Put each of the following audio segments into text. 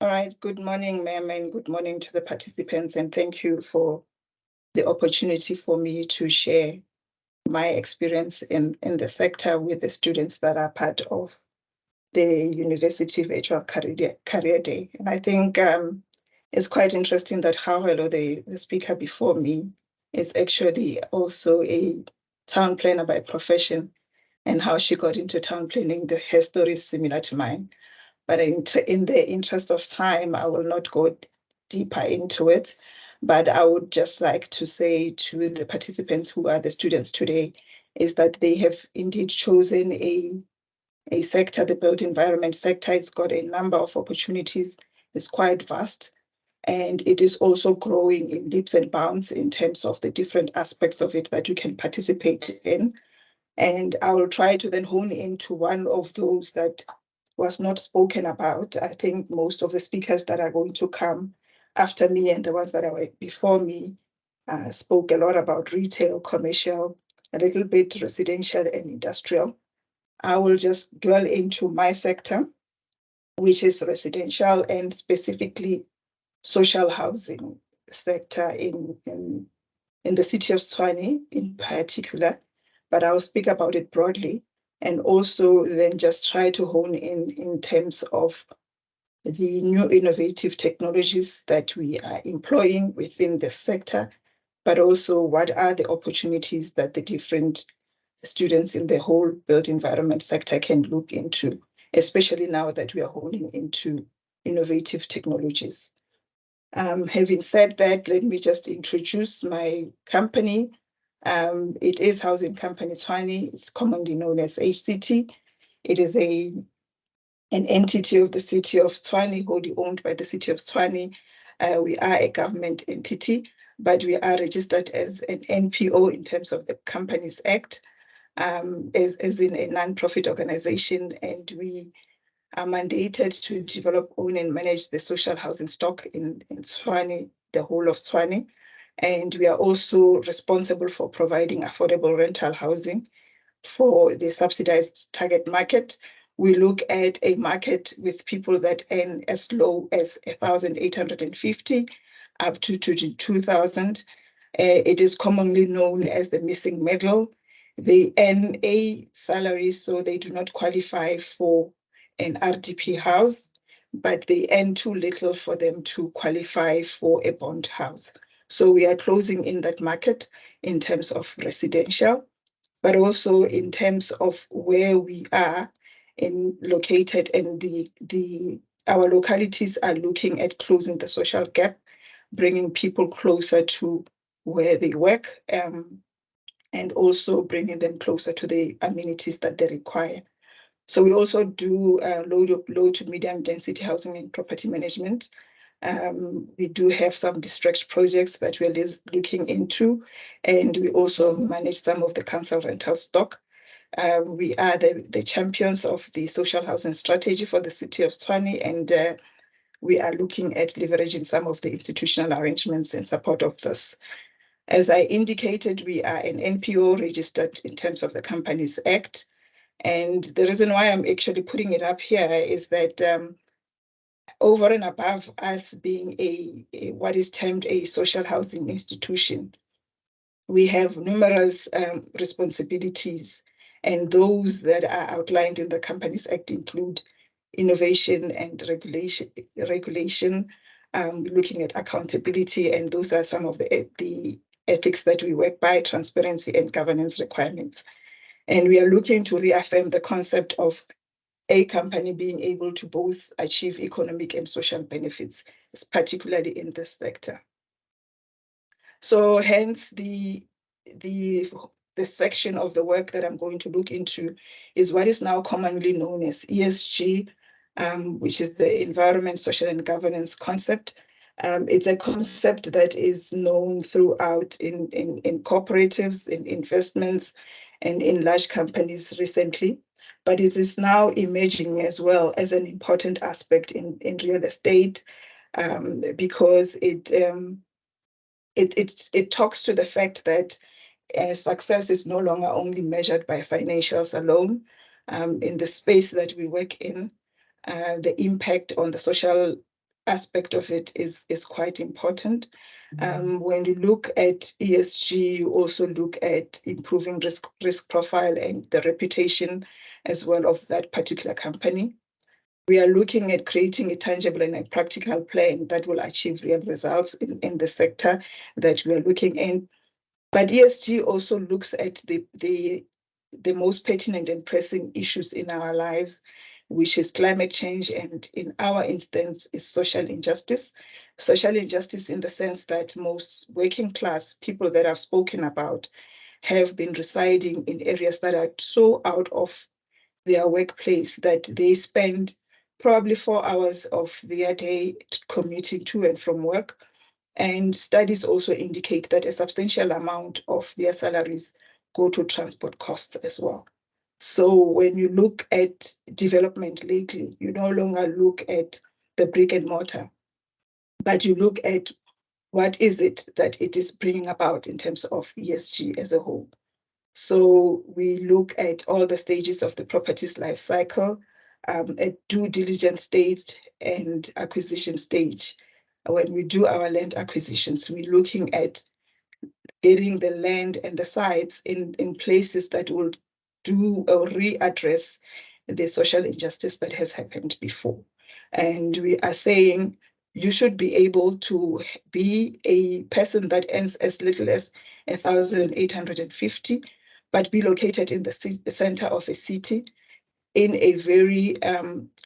All right, good morning, ma'am, and good morning to the participants, and thank you for the opportunity for me to share my experience in the sector with the students that are part of the University Virtual Career Day. And I think it's quite interesting that how hello, the speaker before me is actually also a town planner by profession, and how she got into town planning. Her story is similar to mine. But in the interest of time, I will not go deeper into it. But I would just like to say to the participants who are the students today, is that they have indeed chosen a sector, the built environment sector. It's got a number of opportunities. It's quite vast. And it is also growing in leaps and bounds in terms of the different aspects of it that you can participate in. And I will try to then hone into one of those that was not spoken about. I think most of the speakers that are going to come after me and the ones that are before me spoke a lot about retail, commercial, a little bit residential and industrial. I will just dwell into my sector, which is residential and specifically social housing sector in the city of Tshwane in particular, but I'll speak about it broadly and also then just try to hone in terms of the new innovative technologies that we are employing within the sector, but also what are the opportunities that the different students in the whole built environment sector can look into, especially now that we are honing into innovative technologies. Having said that, let me just introduce my company. It is Housing Company Tshwane. It's commonly known as HCT. It is an entity of the city of Tshwane, wholly owned by the city of Tshwane. We are a government entity, but we are registered as an NPO in terms of the Companies Act, as in a non-profit organization, and we are mandated to develop, own, and manage the social housing stock in Tshwane, the whole of Tshwane. And we are also responsible for providing affordable rental housing for the subsidized target market. We look at a market with people that earn as low as 1,850 up to 22,000. It is commonly known as the missing middle. They earn a salary, so they do not qualify for an RDP house, but they earn too little for them to qualify for a bond house. So we are closing in that market in terms of residential, but also in terms of where we are located, and our localities are looking at closing the social gap, bringing people closer to where they work, and also bringing them closer to the amenities that they require. So we also do low to medium density housing and property management. We do have some district projects that we're looking into, and we also manage some of the council rental stock. We are the champions of the social housing strategy for the city of Tshwane, and we are looking at leveraging some of the institutional arrangements in support of this. As I indicated, we are an NPO registered in terms of the Companies Act. And the reason why I'm actually putting it up here is that over and above us being what is termed a social housing institution, we have numerous responsibilities, and those that are outlined in the Companies Act include innovation and regulation, looking at accountability, and those are some of the ethics that we work by, transparency and governance requirements. And we are looking to reaffirm the concept of a company being able to both achieve economic and social benefits, particularly in this sector. So hence the section of the work that I'm going to look into is what is now commonly known as ESG, which is the environment, social and governance concept. It's a concept that is known throughout in cooperatives, in investments, and in large companies recently, but it is now emerging as well as an important aspect in real estate, because it talks to the fact that success is no longer only measured by financials alone. In the space that we work in, the impact on the social aspect of it is quite important. When you look at ESG, you also look at improving risk profile and the reputation as well of that particular company. We are looking at creating a tangible and a practical plan that will achieve real results in the sector that we are looking in. But ESG also looks at the most pertinent and pressing issues in our lives, which is climate change, and in our instance is social injustice. Social injustice in the sense that most working class people that I've spoken about have been residing in areas that are so out of their workplace that they spend probably 4 hours of their day commuting to and from work. And studies also indicate that a substantial amount of their salaries go to transport costs as well. So when you look at development lately, you no longer look at the brick and mortar, but you look at what is it that it is bringing about in terms of ESG as a whole. So we look at all the stages of the property's life cycle, at due diligence stage and acquisition stage. When we do our land acquisitions, we're looking at getting the land and the sites in places that will do or readdress the social injustice that has happened before. And we are saying you should be able to be a person that earns as little as 1,850, but be located in the center of a city in a very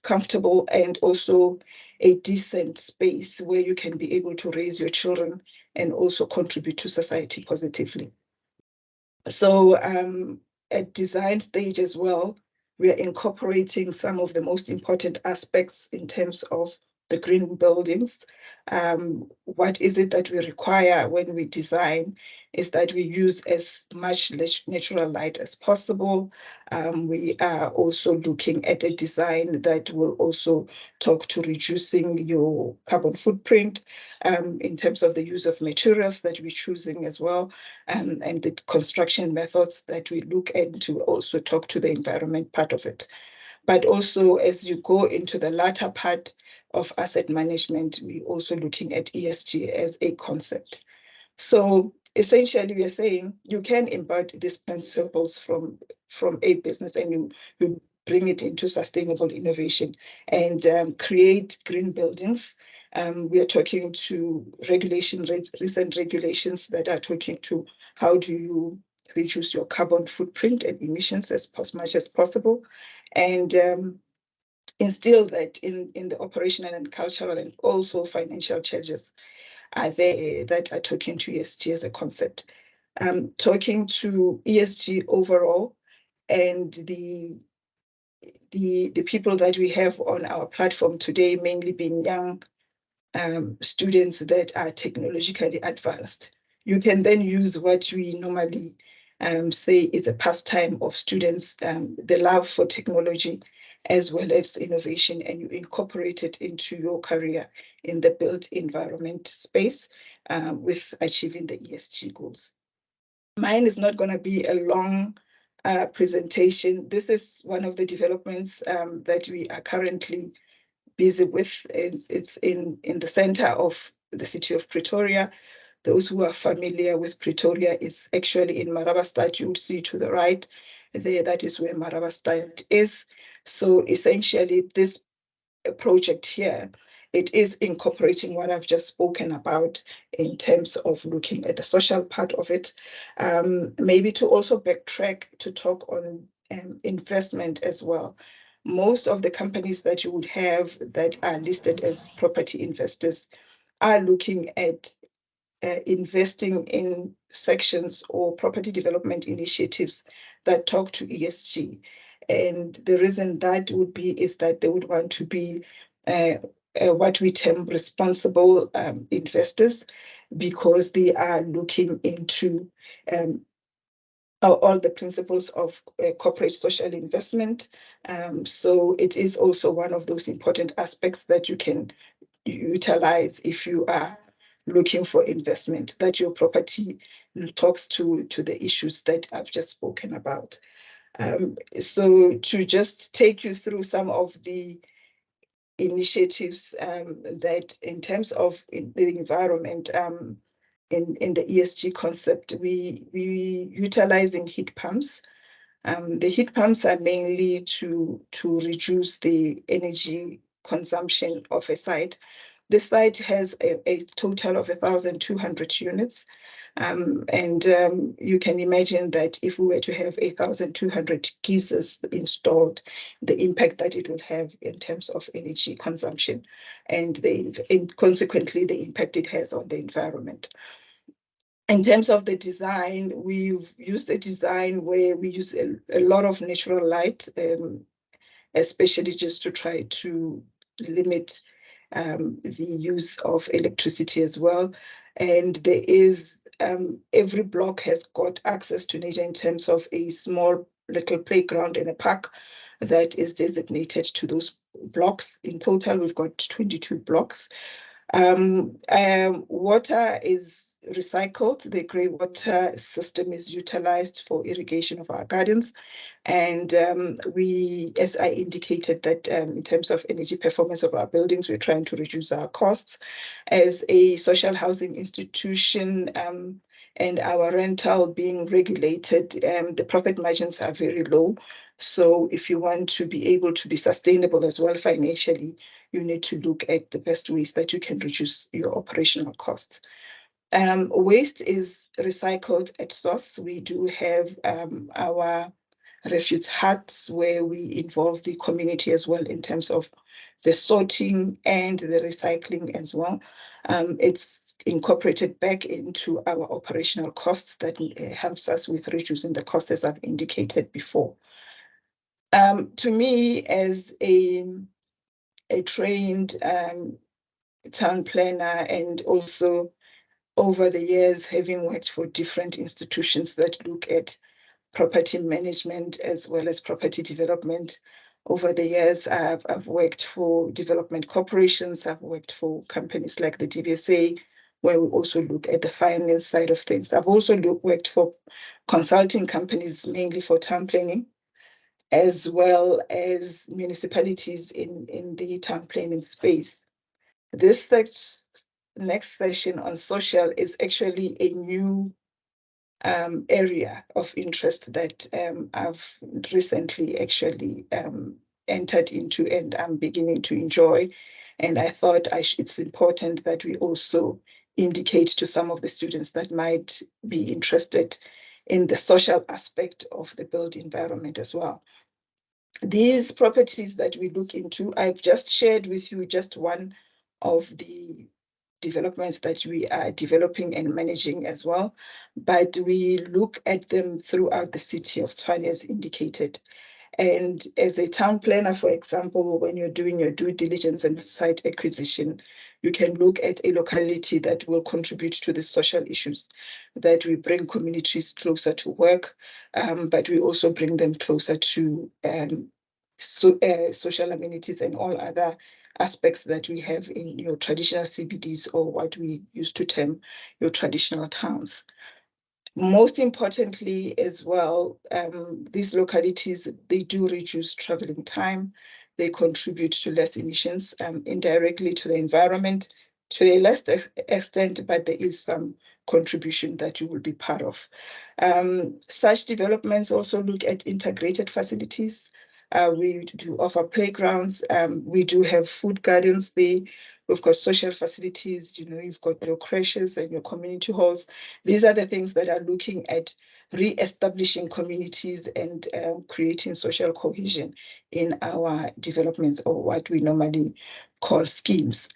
comfortable and also a decent space where you can be able to raise your children and also contribute to society positively. So at design stage as well, we are incorporating some of the most important aspects in terms of the green buildings. What is it that we require when we design is that we use as much natural light as possible. We are also looking at a design that will also talk to reducing your carbon footprint in terms of the use of materials that we're choosing as well, and the construction methods that we look at to also talk to the environment part of it. But also as you go into the latter part of asset management, we're also looking at ESG as a concept. So essentially, we are saying you can embed these principles from a business and you bring it into sustainable innovation and create green buildings. We are talking to recent regulations that are talking to how do you reduce your carbon footprint and emissions as much as possible, and instill that in the operational and cultural and also financial changes are there that are talking to ESG as a concept. Talking to ESG overall and the people that we have on our platform today, mainly being young students that are technologically advanced. You can then use what we normally say is a pastime of students, the love for technology as well as innovation, and you incorporate it into your career in the built environment space with achieving the ESG goals. Mine is not going to be a long presentation. This is one of the developments that we are currently busy with. It's in the center of the city of Pretoria. Those who are familiar with Pretoria is actually in Matabane. You would see to the right there, that is where Matabane is. So essentially this project here, it is incorporating what I've just spoken about in terms of looking at the social part of it. Maybe to also backtrack to talk on investment as well. Most of the companies that you would have that are listed as property investors are looking at investing in sections or property development initiatives that talk to ESG. And the reason that would be is that they would want to be what we term responsible investors, because they are looking into all the principles of corporate social investment. So it is also one of those important aspects that you can utilize if you are looking for investment, that your property talks to the issues that I've just spoken about. So to just take you through some of the initiatives that in terms of the environment, in the ESG concept, we utilizing heat pumps. The heat pumps are mainly to reduce the energy consumption of a site. The site has a total of 1,200 units. You can imagine that if we were to have 1,200 geysers installed, the impact that it will have in terms of energy consumption and consequently the impact it has on the environment. In terms of the design, we've used a design where we use a lot of natural light, especially just to try to limit the use of electricity as well. And there is, every block has got access to nature in terms of a small little playground and a park that is designated to those blocks. In total, we've got 22 blocks. Water is recycled. The grey water system is utilized for irrigation of our gardens. And we, as I indicated, that in terms of energy performance of our buildings, we're trying to reduce our costs. As a social housing institution, and our rental being regulated, the profit margins are very low. So if you want to be able to be sustainable as well financially, you need to look at the best ways that you can reduce your operational costs. Waste is recycled at source. We do have our refuge huts where we involve the community as well in terms of the sorting and the recycling as well. It's incorporated back into our operational costs that helps us with reducing the costs as I've indicated before. To me, as a trained town planner, and also over the years having worked for different institutions that look at property management as well as property development. Over the years, I've worked for development corporations. I've worked for companies like the DBSA, where we also look at the finance side of things. I've also worked for consulting companies, mainly for town planning, as well as municipalities in the town planning space. This next session on social is actually a new area of interest that I've recently actually entered into and I'm beginning to enjoy. And I thought it's important that we also indicate to some of the students that might be interested in the social aspect of the built environment as well. These properties that we look into, I've just shared with you just one of the developments that we are developing and managing as well, but we look at them throughout the city of Tshwane as indicated. And as a town planner, for example, when you're doing your due diligence and site acquisition, you can look at a locality that will contribute to the social issues, that we bring communities closer to work, but we also bring them closer to social amenities and all other aspects that we have in your traditional CBDs, or what we used to term your traditional towns. Most importantly as well, these localities, they do reduce traveling time. They contribute to less emissions, indirectly to the environment to a less extent, but there is some contribution that you will be part of. Such developments also look at integrated facilities. We do offer playgrounds. We do have food gardens there. We've got social facilities, you've got your creches and your community halls. These are the things that are looking at re-establishing communities and creating social cohesion in our developments, or what we normally call schemes.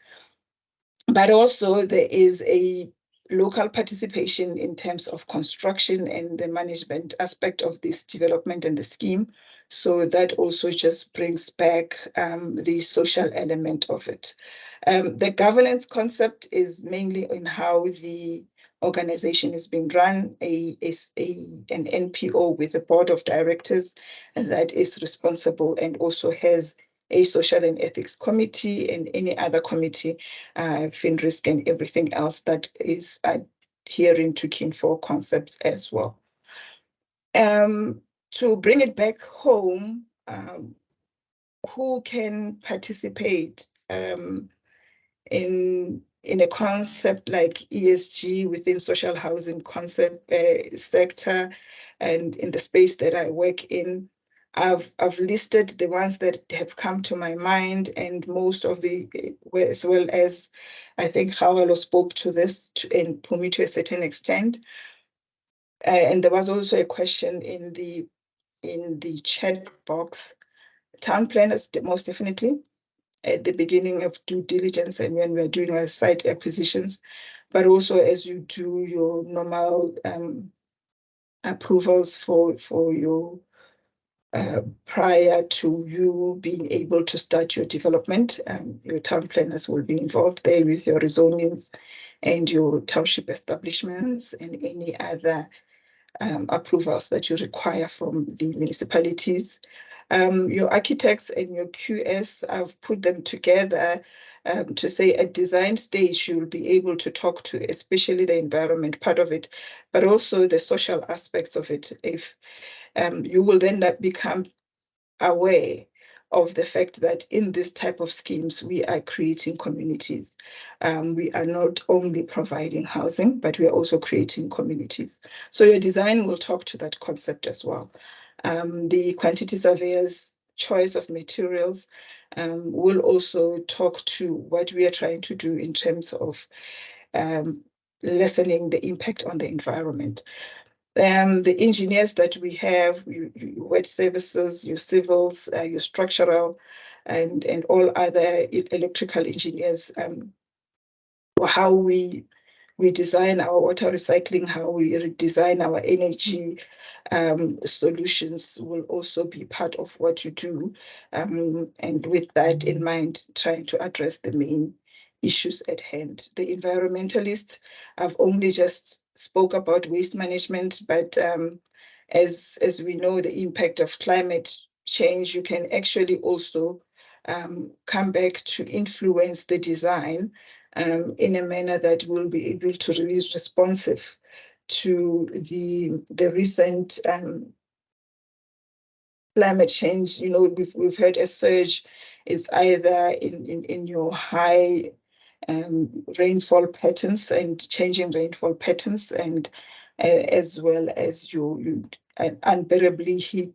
But also there is a local participation in terms of construction and the management aspect of this development and the scheme. So that also just brings back the social element of it. The governance concept is mainly in how the organization is being run, an NPO with a board of directors that is responsible and also has a social and ethics committee and any other committee, FinRisk and everything else that is adhering to Kin 4 concepts as well. To bring it back home, who can participate in a concept like ESG within social housing concept sector, and in the space that I work in. I've listed the ones that have come to my mind, and most of the, as well as I think Hawalo spoke to this, and Pumi to a certain extent. And there was also a question in the chat box. Town planners, most definitely, at the beginning of due diligence and when we're doing our site acquisitions, but also as you do your normal approvals for your prior to you being able to start your development. Your town planners will be involved there with your rezonings and your township establishments and any other approvals that you require from the municipalities. Your architects and your QS, I've put them together to say at design stage, you'll be able to talk to especially the environment part of it, but also the social aspects of it. If you will then become aware of the fact that in this type of schemes, we are creating communities. We are not only providing housing, but we are also creating communities. So your design will talk to that concept as well. The quantity surveyors' choice of materials will also talk to what we are trying to do in terms of lessening the impact on the environment. The engineers that we have, your wet services, your civils, your structural, and all other electrical engineers, how we design our water recycling, how we design our energy solutions will also be part of what you do. And with that in mind, trying to address the main issues at hand. The environmentalists, I've only just spoke about waste management, but as we know, the impact of climate change, you can actually also come back to influence the design in a manner that will be able to be responsive to the recent climate change. You know, we've heard a surge. It's either in your high rainfall patterns and changing rainfall patterns, and as well as your unbearably heat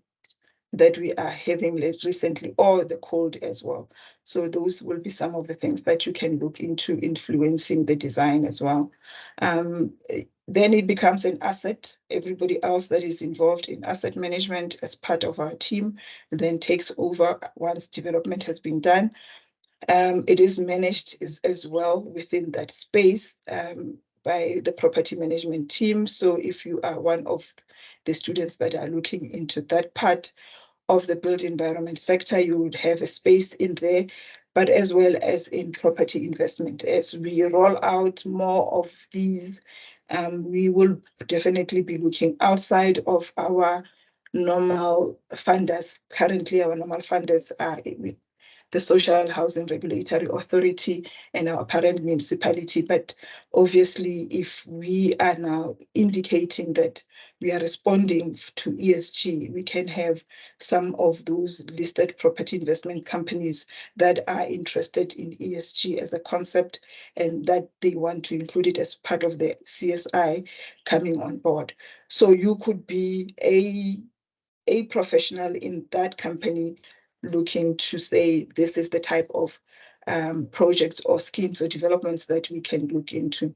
that we are having recently, or the cold as well. So those will be some of the things that you can look into influencing the design as well. Then it becomes an asset. Everybody else that is involved in asset management as part of our team then takes over once development has been done. It is managed as well within that space by the property management team. So if you are one of the students that are looking into that part of the built environment sector, you would have a space in there, but as well as in property investment. As we roll out more of these, we will definitely be looking outside of our normal funders. Currently, our normal funders are with the Social Housing Regulatory Authority and our parent municipality. But obviously, if we are now indicating that we are responding to ESG, we can have some of those listed property investment companies that are interested in ESG as a concept and that they want to include it as part of the CSI coming on board. So you could be a professional in that company looking to say this is the type of projects or schemes or developments that we can look into.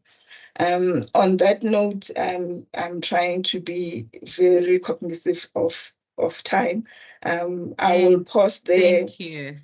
On that note, I'm trying to be very cognizant of time. I will pause there. Thank you.